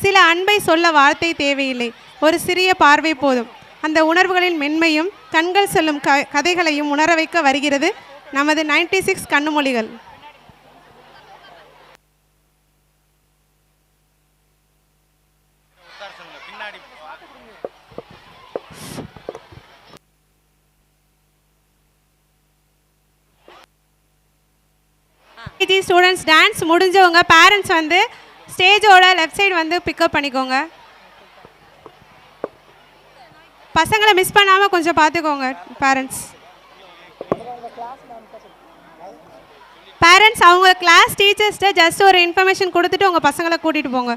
சில அன்பை சொல்ல வார்த்தை தேவையில்லை, ஒரு சிறிய பார்வை போதும். அந்த உணர்வுகளின் மென்மையும் கண்கள் சொல்லும் கதைகளையும் உணர வைக்க வருகிறது நமது 96 கண்ணுமொழிகள். ஸ்டூடெண்ட்ஸ் டான்ஸ் முடிஞ்சவங்க பேரண்ட்ஸ் வந்து ஸ்டேஜோட லெஃப்ட் சைடு வந்து பிக்கப் பண்ணிக்கோங்க. பசங்களை மிஸ் பண்ணாமல் கொஞ்சம் பார்த்துக்கோங்க. பேரண்ட்ஸ் அவங்க கிளாஸ் டீச்சர்ஸ்கிட்ட ஜஸ்ட் ஒரு இன்ஃபர்மேஷன் கொடுத்துட்டு உங்கள் பசங்களை கூட்டிகிட்டு போங்க.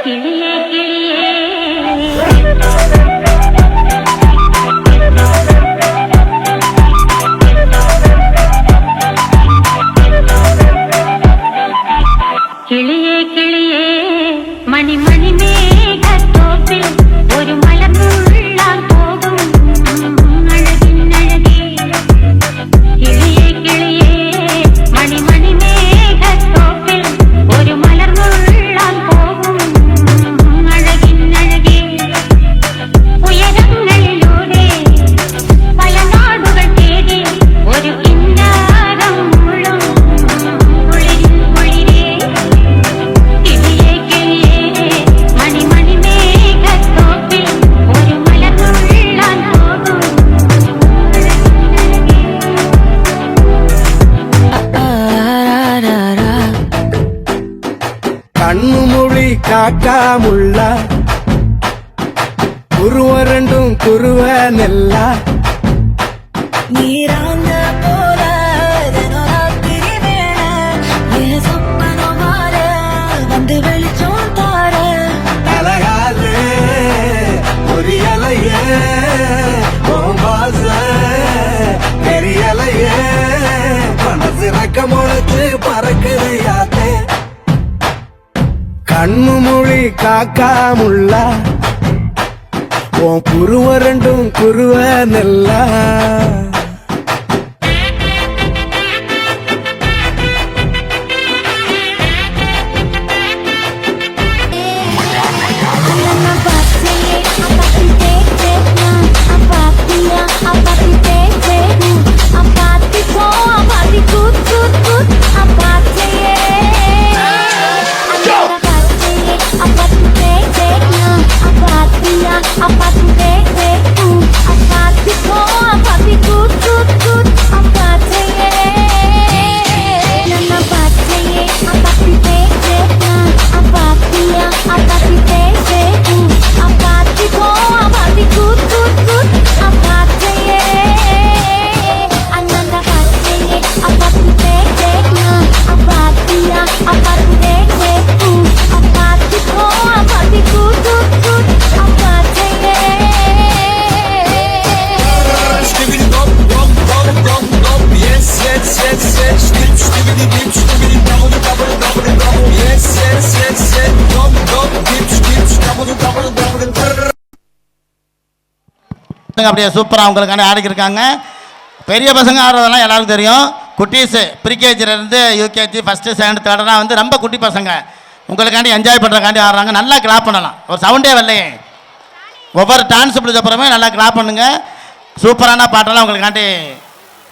கிளியே கிளியே கிளியே கிளியே மணி மணி மேகத்தோப்பில் ஒரு மலர்ந்துள்ளால் போகும் அழகின் அழகே. கிளியே கிளியே மணி மணி மேகத்தோப்பில் ஒரு மலர்ந்துள்ளால் போகும் அழகின் அழகே. உயரங்களிலூடே பல நாடுகள் தேடி ஒரு கிண்ணாரம் முழும் குளிரின் குளிரே. கிளியே கிளியே மணி மணி மேகத்தோப்பில் ஒரு மலர்ந்துள்ளால் போகும் கண்ணுமொழி காக்காமுள்ள குருவரண்டும் குருவ நெல்லா நீராங்க போல ராத்திரி வேளை சொப்பனோ மாற வந்து வெளிச்சம் தார அழகாலே பொரியலையே ஓம்பாச பெரியலையே மனசு ரக்க முளைச்சு பறக்குது யாத்தே. கண்ணுமொழி காக்காமுள்ள உன் குருவரண்டும் குருவ நெல்லா அப்படியே சூப்பராக அவங்களுக்கான ஆடிக்கிருக்காங்க. பெரிய பசங்க ஆடுறதெல்லாம் எல்லாருக்கும் தெரியும். குட்டீஸு ப்ரீகேஜிலேருந்து யூகேஜி ஃபஸ்ட்டு செகண்ட் தேர்டெலாம் வந்து ரொம்ப குட்டி பசங்க உங்களுக்காண்டி என்ஜாய் பண்ணுறக்காண்டி ஆடுறாங்க. நல்லா கிளாப் பண்ணலாம், ஒரு சவுண்டே வரலையே. ஒவ்வொரு டான்ஸ் பிடிச்ச அப்புறமே நல்லா கிளாப் பண்ணுங்கள். சூப்பரான பாட்டெல்லாம் உங்களுக்காண்டி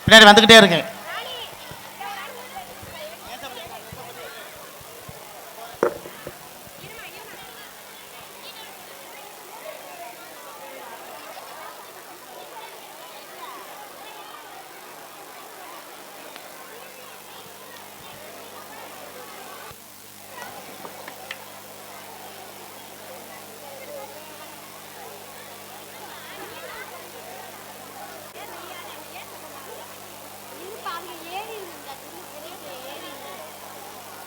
பின்னாடி வந்துக்கிட்டே இருக்குது.